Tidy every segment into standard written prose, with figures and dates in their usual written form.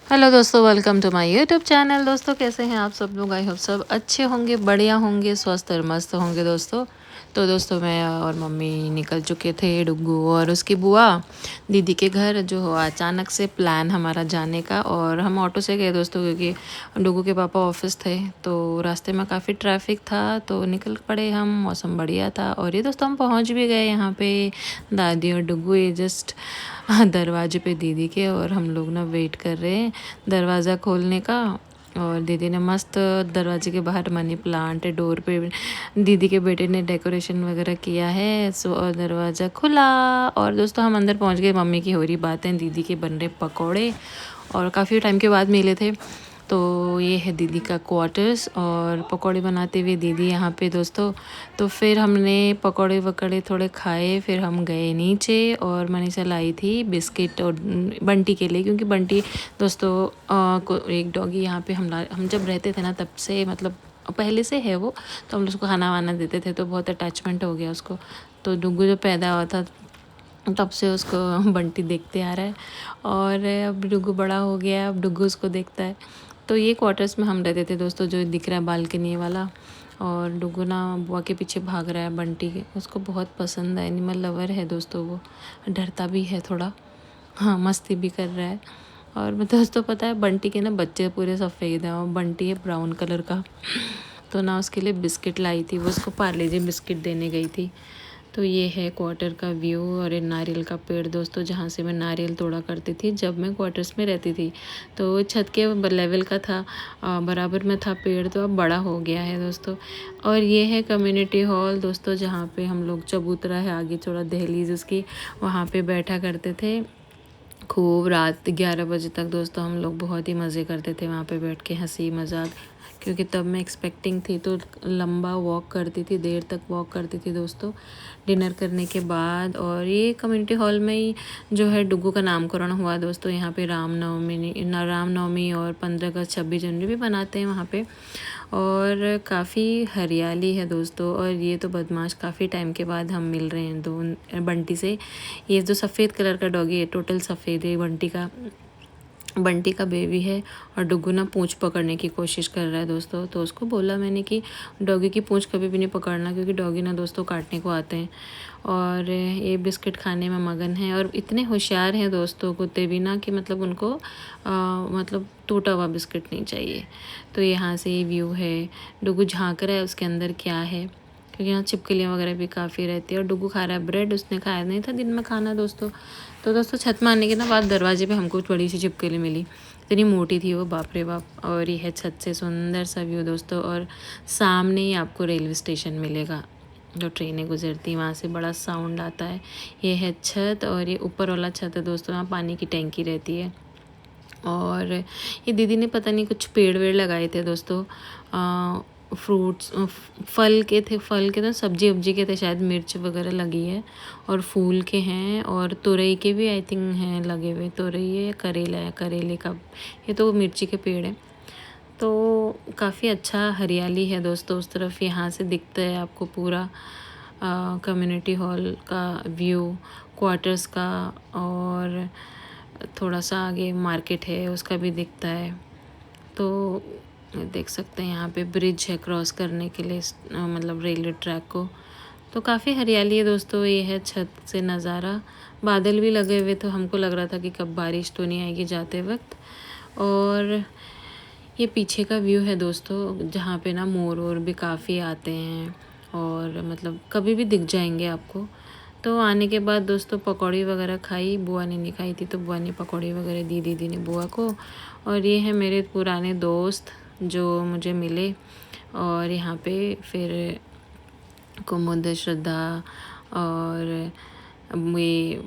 Hello दोस्तों, welcome to my YouTube channel. दोस्तों कैसे हैं आप सब लोग? आई होप सब अच्छे होंगे, बढ़िया होंगे, स्वस्थ और मस्त होंगे दोस्तों। तो दोस्तों मैं और मम्मी निकल चुके थे डुग्गू और उसकी बुआ दीदी के घर। जो हुआ अचानक से प्लान हमारा जाने का, और हम ऑटो से गए दोस्तों क्योंकि डुग्गू के पापा ऑफिस थे। तो रास्ते में काफ़ी ट्रैफिक था तो निकल पड़े हम। मौसम बढ़िया था और ये दोस्तों हम पहुंच भी गए यहाँ पे। दादी और डुग्गू ये जस्ट दरवाजे पे दीदी के, और हम लोग ना वेट कर रहे हैं दरवाज़ा खोलने का। और दीदी ने मस्त दरवाजे के बाहर मनी प्लांट डोर पे दीदी के बेटे ने डेकोरेशन वगैरह किया है। सो और दरवाज़ा खुला और दोस्तों हम अंदर पहुंच गए। मम्मी की हो रही बातें, दीदी के बन रहे पकौड़े, और काफ़ी टाइम के बाद मिले थे। तो ये है दीदी का क्वार्टर्स और पकौड़े बनाते हुए दीदी यहाँ पे दोस्तों। तो फिर हमने पकौड़े वकौड़े थोड़े खाए, फिर हम गए नीचे और मनीषा लाई थी बिस्किट और बंटी के लिए, क्योंकि बंटी दोस्तों को एक डॉगी यहाँ पे हम जब रहते थे ना तब से, मतलब पहले से है वो, तो हम उसको खाना वाना देते थे तो बहुत अटैचमेंट हो गया उसको। तो डुग्गू जो पैदा हुआ था तब से उसको बंटी देखते आ रहा है, और अब डुग्गू बड़ा हो गया है, अब डुग्गू उसको देखता है। तो ये क्वार्टर्स में हम रहते थे दोस्तों, जो दिख रहा है बालकनी वाला। और डुग्गू ना बुआ के पीछे भाग रहा है बंटी के, उसको बहुत पसंद है, एनिमल लवर है दोस्तों वो। डरता भी है थोड़ा, हाँ मस्ती भी कर रहा है। और दोस्तों पता है बंटी के ना बच्चे पूरे सफ़ेद हैं और बंटी है ब्राउन कलर का। तो ना उसके लिए बिस्किट लाई थी, वो उसको पार्ले जी बिस्किट देने गई थी। तो ये है क्वार्टर का व्यू और ये नारियल का पेड़ दोस्तों, जहाँ से मैं नारियल तोड़ा करती थी जब मैं क्वार्टर्स में रहती थी। तो छत के लेवल का था, बराबर में था पेड़, तो अब बड़ा हो गया है दोस्तों। और ये है कम्युनिटी हॉल दोस्तों, जहाँ पे हम लोग चबूतरा है आगे थोड़ा दहलीज उसकी, वहाँ पे बैठा करते थे खूब रात 11 बजे तक दोस्तों। हम लोग बहुत ही मज़े करते थे वहाँ पे बैठ के, हंसी मजाक, क्योंकि तब मैं एक्सपेक्टिंग थी तो लंबा वॉक करती थी, देर तक वॉक करती थी दोस्तों डिनर करने के बाद। और ये कम्युनिटी हॉल में ही जो है डुग्गू का नामकरण हुआ दोस्तों। यहाँ पे रामनवमी और 15 अगस्त 26 जनवरी भी बनाते हैं वहाँ पे। और काफ़ी हरियाली है दोस्तों। और ये तो बदमाश काफ़ी टाइम के बाद हम मिल रहे हैं दो बंटी से। ये जो सफ़ेद कलर का डॉगी है, टोटल सफ़ेद है, बंटी का बेबी है। और डुग्गू ना पूंछ पकड़ने की कोशिश कर रहा है दोस्तों। तो उसको बोला मैंने कि डॉगी की पूंछ कभी भी नहीं पकड़ना, क्योंकि डॉगी ना दोस्तों काटने को आते हैं। और ये बिस्किट खाने में मगन है, और इतने होशियार हैं दोस्तों कुत्ते भी ना, कि मतलब उनको मतलब टूटा हुआ बिस्किट नहीं चाहिए। तो यहाँ से ये व्यू है, डुग्गू झाँक रहा है उसके अंदर क्या है, क्योंकि यहाँ छिपकलियाँ वगैरह भी काफ़ी रहती है। और डुग्गू खा रहा है ब्रेड, उसने खाया नहीं था दिन में खाना दोस्तों। तो दोस्तों छत में आने के ना बाद दरवाजे पे हमको बड़ी सी छिपकली मिली, इतनी मोटी थी वो, बाप रे बाप। और ये है छत से सुंदर सा व्यू दोस्तों, और सामने ही आपको रेलवे स्टेशन मिलेगा, जो ट्रेनें गुजरती हैं वहाँ से बड़ा साउंड आता है। ये है छत, और ये ऊपर वाला छत है दोस्तों, वहाँ पानी की टैंकी रहती है। और ये दीदी ने पता नहीं कुछ पेड़ वेड़ लगाए थे दोस्तों, फ्रूट्स फल के तो सब्जी वब्जी के थे शायद, मिर्च वगैरह लगी है। और फूल के हैं, और तुरई के भी आई थिंक हैं लगे हुए, तुरई है, करेला है, करेले का, ये तो मिर्ची के पेड़ है। तो काफ़ी अच्छा हरियाली है दोस्तों उस तरफ। यहाँ से दिखता है आपको पूरा कम्युनिटी हॉल का व्यू, क्वार्टर्स का, और थोड़ा सा आगे मार्केट है उसका भी दिखता है। तो देख सकते हैं यहाँ पे ब्रिज है क्रॉस करने के लिए, मतलब रेलवे ट्रैक को। तो काफ़ी हरियाली है दोस्तों। ये है छत से नज़ारा, बादल भी लगे हुए, तो हमको लग रहा था कि कब बारिश तो नहीं आएगी जाते वक्त। और ये पीछे का व्यू है दोस्तों, जहाँ पे ना मोर वोर भी काफ़ी आते हैं, और मतलब कभी भी दिख जाएंगे आपको। तो आने के बाद दोस्तों पकौड़ी वगैरह खाई, बुआ ने नहीं खाई थी तो बुआ ने पकौड़ी वगैरह दी दीदी ने बुआ को। और ये है मेरे पुराने दोस्त जो मुझे मिले। और यहाँ पे फिर कुमुद, श्रद्धा, और ये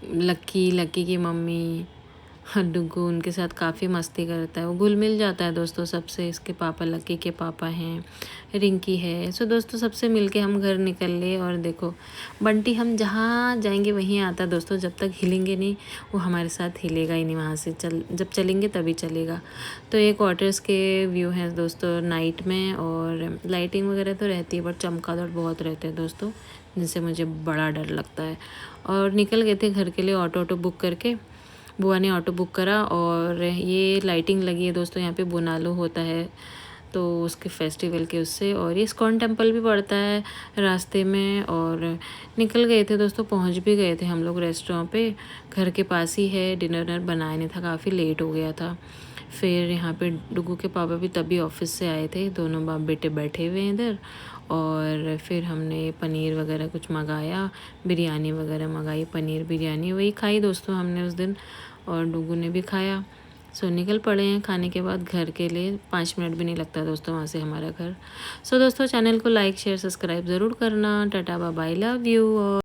लक्की की मम्मी, डुग्गू उनके साथ काफ़ी मस्ती करता है, वो घुल मिल जाता है दोस्तों सबसे। इसके पापा लक्की के पापा हैं, रिंकी है। सो दोस्तों सबसे मिलके हम घर निकल ले। और देखो बंटी हम जहाँ जाएंगे वहीं आता है दोस्तों, जब तक हिलेंगे नहीं वो हमारे साथ हिलेगा ही नहीं, वहाँ से जब चलेंगे तभी चलेगा। तो ये क्वार्टर्स के व्यू हैं दोस्तों नाइट में, और लाइटिंग वगैरह तो रहती है बट चमगादड़ बहुत रहते हैं दोस्तों, जिनसे मुझे बड़ा डर लगता है। और निकल गए थे घर के लिए ऑटो बुक करके, बुआ ने ऑटो बुक करा और ये लाइटिंग लगी है दोस्तों, यहाँ पे बोनालो होता है तो उसके फेस्टिवल के उससे। और ये इस्कॉन टेम्पल भी पड़ता है रास्ते में। और निकल गए थे दोस्तों, पहुंच भी गए थे हम लोग रेस्टोरेंट पे, घर के पास ही है। डिनर बनाया नहीं था, काफ़ी लेट हो गया था। फिर यहाँ पे डुगू के पापा भी तभी ऑफिस से आए थे, दोनों बाप बेटे बैठे हुए हैं इधर। और फिर हमने पनीर वगैरह कुछ मंगाया, बिरयानी वगैरह मंगाई, पनीर बिरयानी वही खाई दोस्तों हमने उस दिन, और डुगू ने भी खाया। सो निकल पड़े हैं खाने के बाद घर के लिए। 5 मिनट भी नहीं लगता दोस्तों वहाँ से हमारा घर। सो दोस्तों चैनल को लाइक शेयर सब्सक्राइब ज़रूर करना। Tata bye bye, love you.